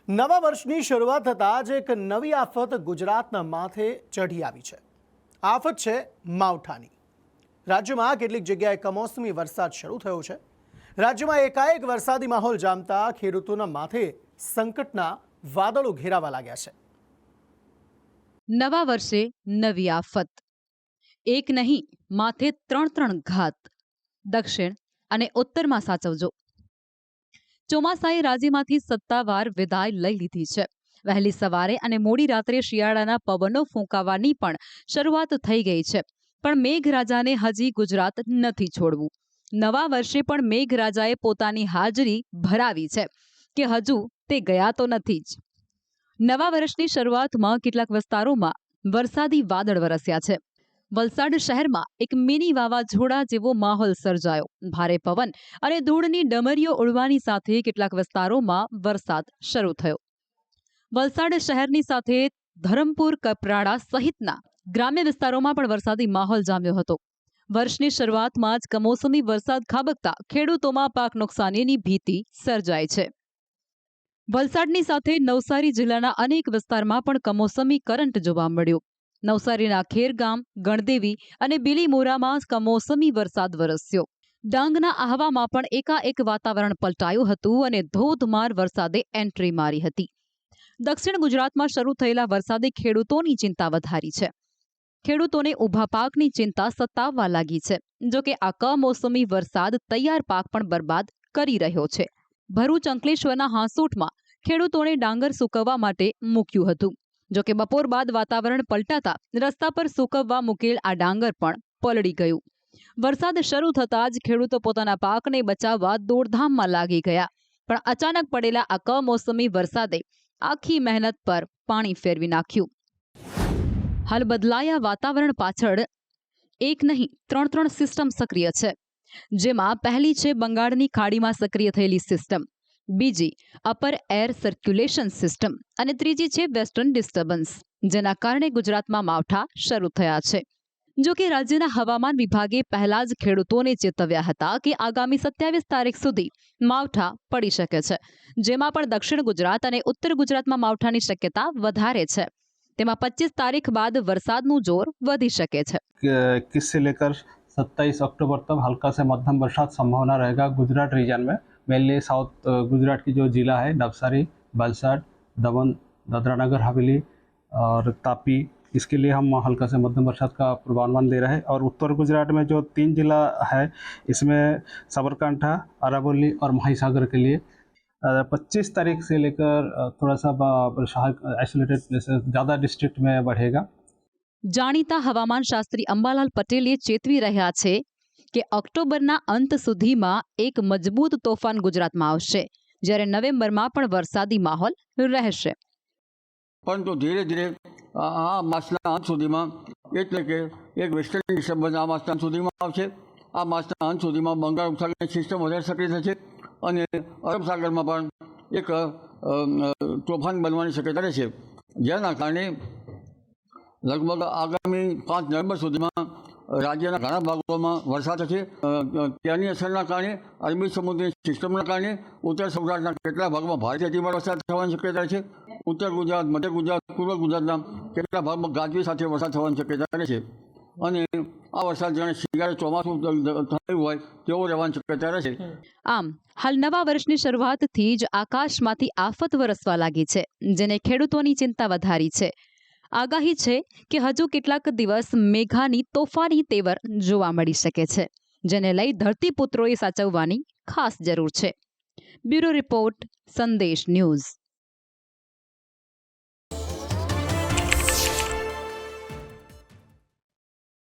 નવા વર્ષની શરૂઆત થતાં જ એક નવી આફત ગુજરાતના માથે ચઢી આવી છે। આફત છે માવઠાની। રાજ્યમાં કેટલીક જગ્યાએ કમોસમી વરસાદ શરૂ થયો છે। રાજ્યમાં એકાએક વરસાદી માહોલ જામતા ખેડૂતોના માથે સંકટના વાદળો ઘેરાવા લાગ્યા છે। નવા વર્ષે નવી આફત, એક નહીં માથે ત્રણ ઘાત। દક્ષિણ અને ઉત્તરમાં સાચવજો। ચોમાસાએ રાજ્યમાંથી સત્તાવાર વિદાય લઈ લીધી છે। વહેલી સવારે અને મોડી રાત્રે શિયાળાના પવનો ફૂંકાવાની પણ શરૂઆત થઈ ગઈ છે, પણ મેઘરાજાને હજી ગુજરાત નથી છોડવું। નવા વર્ષે પણ મેઘરાજાએ પોતાની હાજરી ભરાવી છે કે હજુ તે ગયા તો નથી જ। નવા વર્ષની શરૂઆતમાં કેટલાક વિસ્તારોમાં વરસાદી વાદળ વરસ્યા છે। વલસાડ શહેરમાં એક મિની વાવાઝોડા જેવો માહોલ સર્જાયો। ભારે પવન અને ધૂળની ડમરીઓ ઉડવાની સાથે કેટલાક વિસ્તારોમાં વરસાદ શરૂ થયો। વલસાડ શહેરની સાથે ધરમપુર, કપરાડા સહિતના ગ્રામ્ય વિસ્તારોમાં પણ વરસાદી માહોલ જામ્યો હતો। વર્ષની શરૂઆતમાં જ કમોસમી વરસાદ ખાબકતા ખેડૂતોમાં પાક નુકસાનીની ભીતિ સર્જાય છે। વલસાડની સાથે નવસારી જિલ્લાના અનેક વિસ્તારમાં પણ કમોસમી કરંટ જોવા મળ્યો। નવસારીના ખેરગામ, ગણદેવી અને બિલીમોરામાં કમોસમી વરસાદ વરસ્યો। ડાંગના આહવામાં પણ એકાએક વાતાવરણ પલટાયું હતું અને ધોધમાર વરસાદે એન્ટ્રી મારી હતી। દક્ષિણ ગુજરાતમાં શરૂ થયેલા વરસાદે ખેડૂતોની ચિંતા વધારી છે। ખેડૂતોને ઊભા પાકની ચિંતા સતાવવા લાગી છે। જોકે આ કમોસમી વરસાદ તૈયાર પાક પણ બરબાદ કરી રહ્યો છે। ભરૂચ અંકલેશ્વરના હાંસોટમાં ખેડૂતોને ડાંગર સૂકવવા માટે મૂક્યું હતું। જોકે બપોર બાદ વાતાવરણ પલટાતા રસ્તા પર સૂકવવા મૂકેલ આ ડાંગર પણ પલળી ગયું। વરસાદ શરૂ થતાં જ ખેડૂતો પોતાના પાકને બચાવવા દોડધામમાં લાગી ગયા, પણ અચાનક પડેલા આ કમોસમી વરસાદે આખી મહેનત પર પાણી ફેરવી નાખ્યું। હાલ બદલાયા વાતાવરણ પાછળ એક નહીં ત્રણ સિસ્ટમ સક્રિય છે, જેમાં પહેલી છે બંગાળની ખાડીમાં સક્રિય થયેલી સિસ્ટમ, બીજી અપર એર સર્ક્યુલેશન સિસ્ટમ અને ત્રીજી છે વેસ્ટર્ન ડિસ્ટર્બન્સ, જેના કારણે ગુજરાતમાં માવઠા શરૂ થયા છે। જો કે રાજ્યના હવામાન વિભાગે પહેલા જ ખેડૂતોને ચેતવ્યા હતા કે આગામી 27 તારીખ સુધી માવઠા પડી શકે છે, જેમાં પણ દક્ષિણ ગુજરાત અને ઉત્તર ગુજરાતમાં માવઠાની શક્યતા વધારે છે। તેમાં 25 તારીખ બાદ વરસાદનું જોર વધી શકે છે। 21 से लेकर 27 अक्टूबर तक हल्का से मध्यम बरसात संभावना रहेगा गुजरात रीजन में। मेनली साउथ गुजरात की जो जिला है नवसारी, वलसाड, दमन, दादरा नगर हवेली और तापी, इसके लिए हम हल्का से मध्यम बरसात का पूर्वानुमान दे रहे हैं। और उत्तर गुजरात में जो 3 जिला है इसमें साबरकांठा, अरावली और महासागर के लिए 25 तारीख से लेकर थोड़ा सा आइसोलेटेड प्लेसेस ज़्यादा डिस्ट्रिक्ट में बढ़ेगा। જાણીતા હવામાન શાસ્ત્રી અંબાલાલ પટેલે ચેતવી રહ્યા છે કે ઓક્ટોબરના અંત સુધીમાં એક મજબૂત તોફાન ગુજરાતમાં આવશે, જ્યારે નવેમ્બરમાં પણ વરસાદી માહોલ રહેશે। પરંતુ ધીરે ધીરે આ માસના અંત સુધીમાં, એટલે કે એક વેસ્ટર્ન ડિસ્ટર્બન્સ આ માસના અંત સુધીમાં આવશે। આ માસના અંત સુધીમાં બંગાળ ઉપસાગરની સિસ્ટમ વધારે સક્રિય થશે અને અરબ સાગરમાં પણ એક તોફાન બનવાની શક્યતા રહેશે, જેના કારણે લગભગ આગામી 5 નવેમ્બર સુધીમાં રાજ્યના ઘણા ભાગોમાં વરસાદ થશે। તેની અસરના કારણે અરબી સમુદ્રની સિસ્ટમના કારણે ઉત્તર સૌરાષ્ટ્રના કેટલાક ભાગમાં ભારેથી અતિભારે વરસાદ થવાની શક્યતા છે। ઉત્તર ગુજરાત, મધ્ય ગુજરાત, પૂર્વ ગુજરાતના કેટલાક ભાગમાં ગાજવી સાથે વરસાદ થવાની શક્યતા રહેશે અને આ વરસાદ જાણે શિયાળે ચોમાસું થયું હોય તેવો રહેવાની શક્યતા રહેશે। આમ હાલ નવા વર્ષની શરૂઆતથી જ આકાશમાંથી આફત વરસવા લાગી છે, જેને ખેડૂતોની ચિંતા વધારી છે। આગાહી છે કે હજુ કેટલાક દિવસ મેઘાની તોફાની તેવર જોવા મળી શકે છે, જેને લઈ ધરતીપુત્રોએ સાચવવાની ખાસ જરૂર છે। બ્યુરો રિપોર્ટ, સંદેશ ન્યૂઝ।